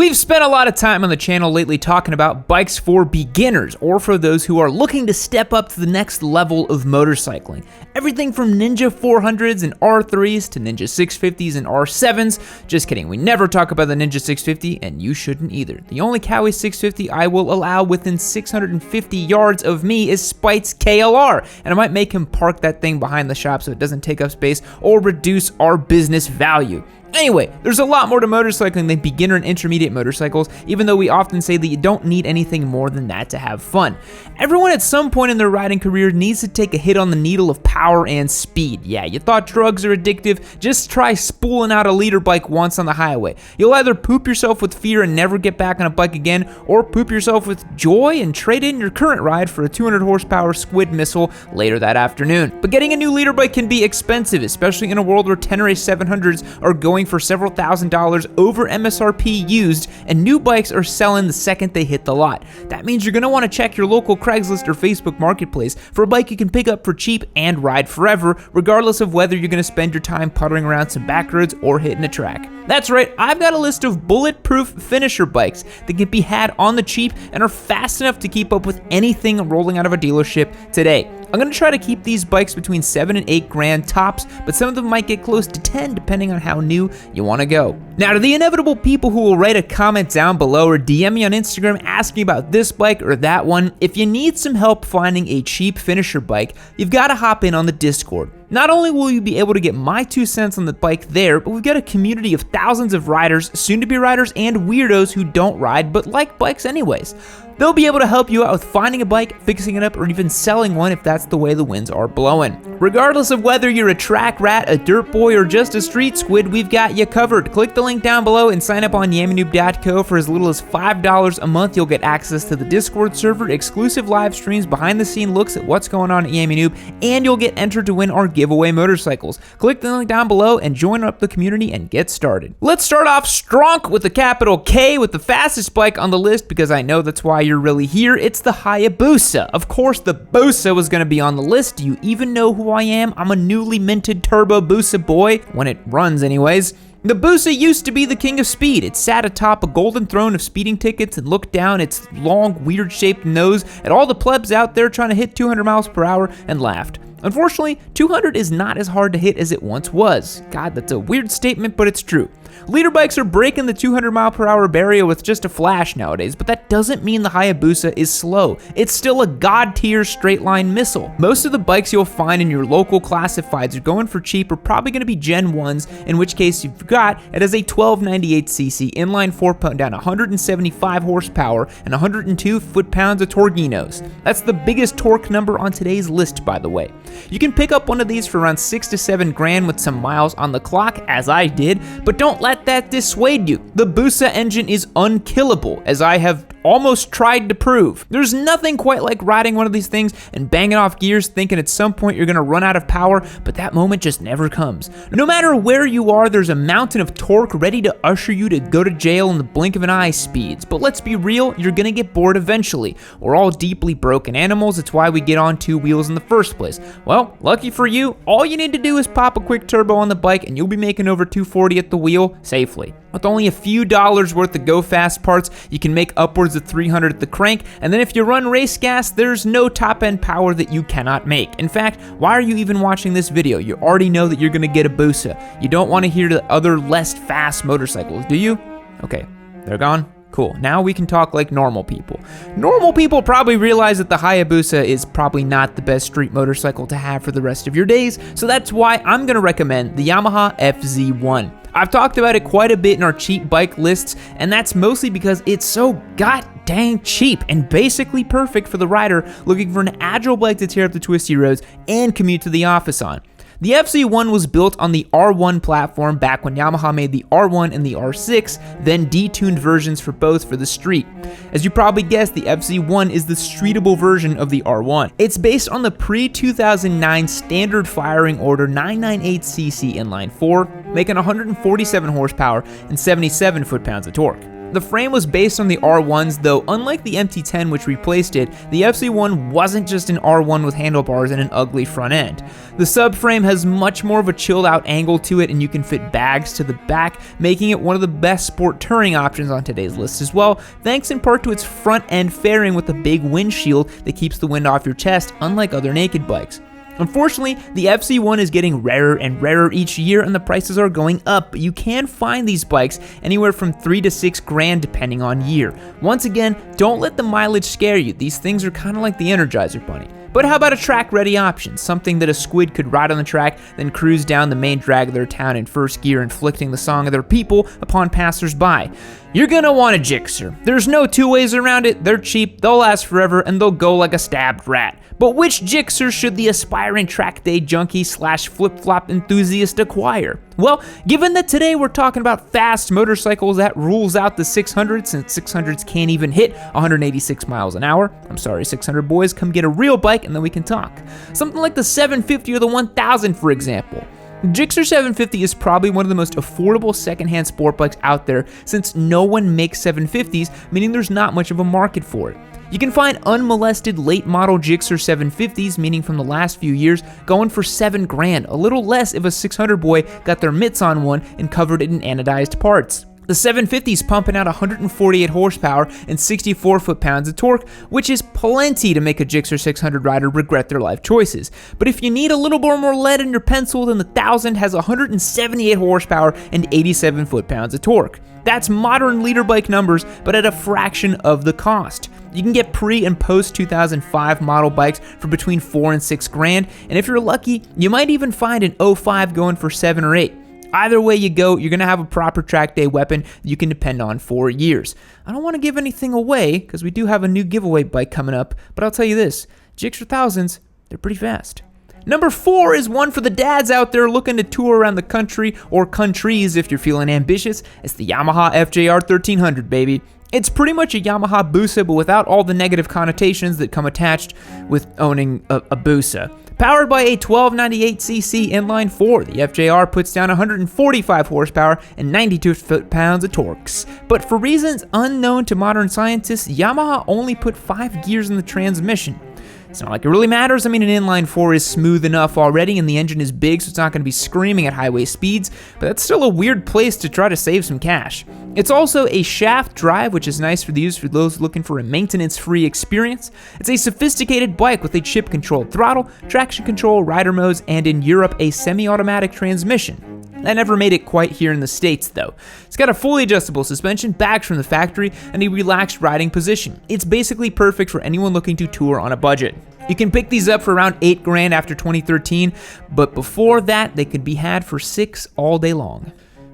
We've spent a lot of time on the channel lately talking about bikes for beginners or for those who are looking to step up to the next level of motorcycling. Everything from Ninja 400s and R3s to Ninja 650s and R7s. Just kidding, we never talk about the Ninja 650 and you shouldn't either. The only Kawi 650 I will allow within 650 yards of me is Spite's KLR, and I might make him park that thing behind the shop so it doesn't take up space or reduce our business value. Anyway, there's a lot more to motorcycling than beginner and intermediate motorcycles, even though we often say that you don't need anything more than that to have fun. Everyone at some point in their riding career needs to take a hit on the needle of power and speed. Yeah, you thought drugs are addictive? Just try spooling out a liter bike once on the highway. You'll either poop yourself with fear and never get back on a bike again, or poop yourself with joy and trade in your current ride for a 200 horsepower squid missile later that afternoon. But getting a new liter bike can be expensive, especially in a world where Tenere 700s are going for several $1,000s over MSRP used, and new bikes are selling the second they hit the lot. That means you're going to want to check your local Craigslist or Facebook Marketplace for a bike you can pick up for cheap and ride forever, regardless of whether you're going to spend your time puttering around some back roads or hitting a track. That's right, I've got a list of bulletproof finisher bikes that can be had on the cheap and are fast enough to keep up with anything rolling out of a dealership today. I'm going to try to keep these bikes between 7 and 8 grand tops, but some of them might get close to 10 depending on how new you want to go. Now, to the inevitable people who will write a comment down below or DM me on Instagram asking about this bike or that one, if you need some help finding a cheap finisher bike, you've got to hop in on the Discord. Not only will you be able to get my 2 cents on the bike there, but we've got a community of thousands of riders, soon-to-be riders, and weirdos who don't ride but like bikes anyways. They'll be able to help you out with finding a bike, fixing it up, or even selling one if that's the way the winds are blowing. Regardless of whether you're a track rat, a dirt boy, or just a street squid, we've got you covered. Click the link down below and sign up on yammynoob.co. For as little as $5 a month, you'll get access to the Discord server, exclusive live streams, behind-the-scene looks at what's going on at Yammy Noob, and you'll get entered to win our giveaway motorcycles. Click the link down below and join up the community and get started. Let's start off strong with a capital K with the fastest bike on the list, because I know that's why you're really here. It's the Hayabusa. Of course, the Busa was going to be on the list. Do you even know who I am? I'm a newly minted Turbo Busa boy, when it runs anyways. The Busa used to be the king of speed. It sat atop a golden throne of speeding tickets and looked down its long, weird-shaped nose at all the plebs out there trying to hit 200 miles per hour and laughed. Unfortunately, 200 is not as hard to hit as it once was. God, that's a weird statement, but it's true. Liter bikes are breaking the 200 mile per hour barrier with just a flash nowadays, but that doesn't mean the Hayabusa is slow. It's still a god tier straight line missile. Most of the bikes you'll find in your local classifieds are going for cheap are probably going to be Gen 1s, in which case you forgot it has a 1298cc inline 4-pump down 175 horsepower and 102 foot-pounds of torquinos. That's the biggest torque number on today's list, by the way. You can pick up one of these for around 6 to 7 grand with some miles on the clock, as I did, but don't let that dissuade you. The Busa engine is unkillable, as I have almost tried to prove. There's nothing quite like riding one of these things and banging off gears thinking at some point you're gonna run out of power, but that moment just never comes. No matter where you are, there's a mountain of torque ready to usher you to go to jail in the blink of an eye speeds. But let's be real, you're gonna get bored eventually. We're all deeply broken animals, it's why we get on 2 wheels in the first place. Well, lucky for you, all you need to do is pop a quick turbo on the bike and you'll be making over 240 at the wheel safely. With only a few dollars worth of go fast parts, you can make upwards of 300 at the crank, and then if you run race gas, there's no top end power that you cannot make. In fact, why are you even watching this video? You already know that you're gonna get a Busa. You don't want to hear the other less fast motorcycles, do you? Okay, they're gone. Cool, now we can talk like normal people. Normal people probably realize that the Hayabusa is probably not the best street motorcycle to have for the rest of your days, so that's why I'm gonna recommend the Yamaha FZ1. I've talked about it quite a bit in our cheap bike lists, and that's mostly because it's so god dang cheap and basically perfect for the rider looking for an agile bike to tear up the twisty roads and commute to the office on. The FZ1 was built on the R1 platform back when Yamaha made the R1 and the R6, then detuned versions for both for the street. As you probably guessed, the FZ1 is the streetable version of the R1. It's based on the pre-2009 standard firing order 998cc inline 4, making 147 horsepower and 77 foot-pounds of torque. The frame was based on the R1s, though unlike the MT-10 which replaced it, the FC1 wasn't just an R1 with handlebars and an ugly front end. The subframe has much more of a chilled out angle to it, and you can fit bags to the back, making it one of the best sport touring options on today's list as well, thanks in part to its front end fairing with a big windshield that keeps the wind off your chest, unlike other naked bikes. Unfortunately, the FC1 is getting rarer and rarer each year, and the prices are going up, but you can find these bikes anywhere from $3 to $6 depending on year. Once again, don't let the mileage scare you. These things are kind of like the Energizer Bunny. But how about a track-ready option? Something that a squid could ride on the track, then cruise down the main drag of their town in first gear, inflicting the song of their people upon passers-by. You're gonna want a Gixxer. There's no two ways around it. They're cheap, they'll last forever, and they'll go like a stabbed rat. But which Gixxer should the aspiring track day junkie / flip-flop enthusiast acquire? Well, given that today we're talking about fast motorcycles, that rules out the 600 since 600s can't even hit 186 miles an hour. I'm sorry, 600 boys, come get a real bike and then we can talk. Something like the 750 or the 1000, for example. Gixxer 750 is probably one of the most affordable secondhand sport bikes out there since no one makes 750s, meaning there's not much of a market for it. You can find unmolested late model Gixxer 750s, meaning from the last few years, going for $7, a little less if a 600 boy got their mitts on one and covered it in anodized parts. The 750's pumping out 148 horsepower and 64 foot-pounds of torque, which is plenty to make a Gixxer 600 rider regret their life choices. But if you need a little more lead in your pencil, then the 1000 has 178 horsepower and 87 foot-pounds of torque. That's modern leader bike numbers, but at a fraction of the cost. You can get pre- and post-2005 model bikes for between $4 and $6, and if you're lucky, you might even find an 05 going for $7 or $8. Either way you go, you're going to have a proper track day weapon that you can depend on for years. I don't want to give anything away, because we do have a new giveaway bike coming up, but I'll tell you this, Gixxer 1000s, they're pretty fast. Number 4 is one for the dads out there looking to tour around the country, or countries if you're feeling ambitious. It's the Yamaha FJR 1300, baby. It's pretty much a Yamaha Busa, but without all the negative connotations that come attached with owning a Busa. Powered by a 1298cc inline 4, the FJR puts down 145 horsepower and 92 foot-pounds of torques. But for reasons unknown to modern scientists, Yamaha only put 5 gears in the transmission. It's not like it really matters. I mean, an inline 4 is smooth enough already, and the engine is big, so it's not going to be screaming at highway speeds, but that's still a weird place to try to save some cash. It's also a shaft drive, which is nice for those looking for a maintenance-free experience. It's a sophisticated bike with a chip-controlled throttle, traction control, rider modes, and in Europe, a semi-automatic transmission. That never made it quite here in the States, though. It's got a fully adjustable suspension, bags from the factory, and a relaxed riding position. It's basically perfect for anyone looking to tour on a budget. You can pick these up for around $8 after 2013, but before that, they could be had for $6 all day long.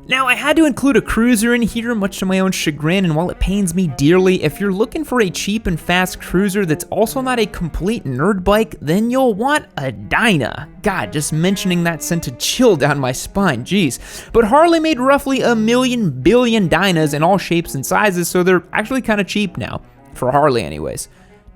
Now, I had to include a cruiser in here, much to my own chagrin, and while it pains me dearly, if you're looking for a cheap and fast cruiser that's also not a complete nerd bike, then you'll want a Dyna. God, just mentioning that sent a chill down my spine, geez. But Harley made roughly 1 billion Dynas in all shapes and sizes, so they're actually kind of cheap now. For Harley anyways.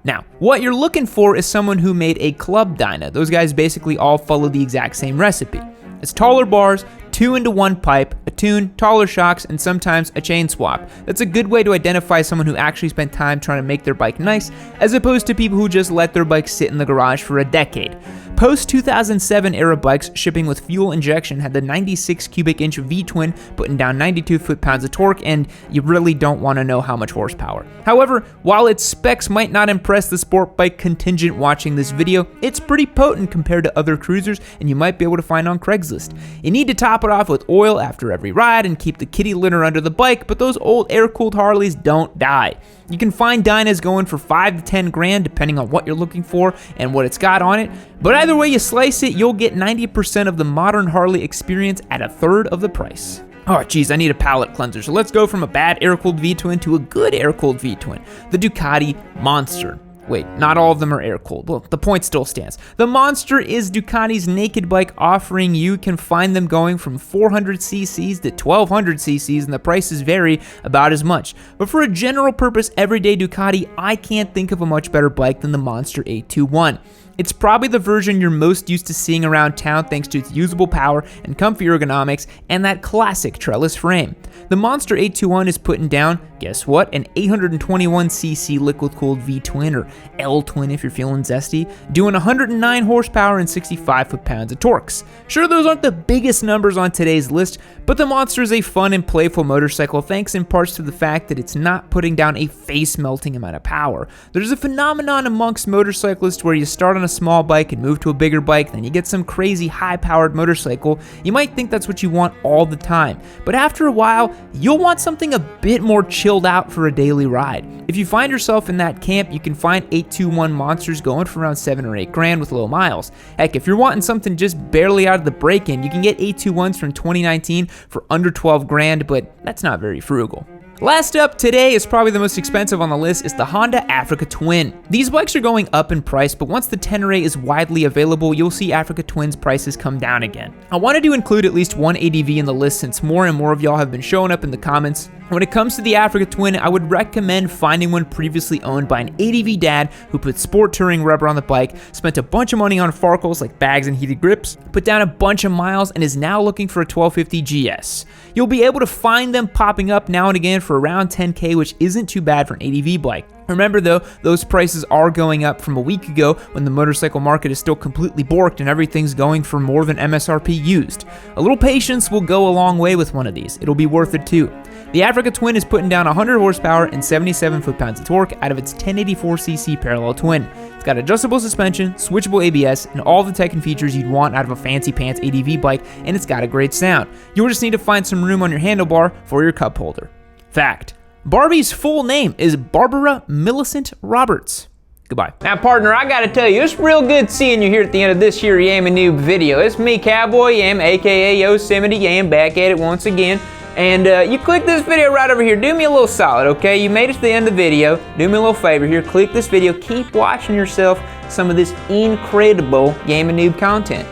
Now, what you're looking for is someone who made a club Dyna. Those guys basically all follow the exact same recipe. It's taller bars, 2-into-1 pipe, a tune, taller shocks, and sometimes a chain swap. That's a good way to identify someone who actually spent time trying to make their bike nice, as opposed to people who just let their bike sit in the garage for a decade. Post-2007 era bikes shipping with fuel injection had the 96 cubic inch V-twin putting down 92 foot-pounds of torque, and you really don't want to know how much horsepower. However, while its specs might not impress the sport bike contingent watching this video, it's pretty potent compared to other cruisers, and you might be able to find on Craigslist. You need to top it off with oil after every ride and keep the kitty litter under the bike, but those old air-cooled Harleys don't die. You can find Dynas going for $5 to $10 depending on what you're looking for and what it's got on it, but either way you slice it, you'll get 90% of the modern Harley experience at 1/3 of the price. Oh geez, I need a palate cleanser, so let's go from a bad air-cooled V-twin to a good air-cooled V-twin, the Ducati Monster. Wait, not all of them are air-cooled. Well, the point still stands. The Monster is Ducati's naked bike offering. You can find them going from 400cc's to 1200cc's, and the prices vary about as much. But for a general purpose, everyday Ducati, I can't think of a much better bike than the Monster 821. It's probably the version you're most used to seeing around town thanks to its usable power and comfy ergonomics and that classic trellis frame. The Monster 821 is putting down, guess what, an 821cc liquid-cooled V-twin, or L-twin if you're feeling zesty, doing 109 horsepower and 65 foot-pounds of torques. Sure, those aren't the biggest numbers on today's list, but the Monster is a fun and playful motorcycle thanks in parts to the fact that it's not putting down a face-melting amount of power. There's a phenomenon amongst motorcyclists where you start on a small bike and move to a bigger bike, then you get some crazy high-powered motorcycle. You might think that's what you want all the time, but after a while, you'll want something a bit more chilled out for a daily ride. If you find yourself in that camp, you can find 821 Monsters going for around 7 or 8 grand with low miles. Heck, if you're wanting something just barely out of the break-in, you can get 821s from 2019 for under 12 grand, but that's not very frugal. Last up today is probably the most expensive on the list is the Honda Africa Twin. These bikes are going up in price, but once the Tenere is widely available, you'll see Africa Twins prices come down again. I wanted to include at least one ADV in the list since more and more of y'all have been showing up in the comments. When it comes to the Africa Twin, I would recommend finding one previously owned by an ADV dad who put sport touring rubber on the bike, spent a bunch of money on farkles like bags and heated grips, put down a bunch of miles, and is now looking for a 1250 GS. You'll be able to find them popping up now and again for around 10K, which isn't too bad for an ADV bike. Remember though, those prices are going up from a week ago when the motorcycle market is still completely borked and everything's going for more than MSRP used. A little patience will go a long way with one of these. It'll be worth it too. The Africa Twin is putting down 100 horsepower and 77 foot-pounds of torque out of its 1084cc parallel twin. It's got adjustable suspension, switchable ABS, and all the tech and features you'd want out of a fancy pants ADV bike, and it's got a great sound. You'll just need to find some room on your handlebar for your cup holder. Fact: Barbie's full name is Barbara Millicent Roberts. Goodbye. Now, partner, I gotta tell you, it's real good seeing you here at the end of this here Yam and Noob video. It's me, Cowboy Yam, aka Yosemite Yam, back at it once again. And you click this video right over here. Do me a little solid, okay? You made it to the end of the video. Do me a little favor here. Click this video. Keep watching yourself some of this incredible Yam and Noob content.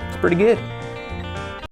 It's pretty good.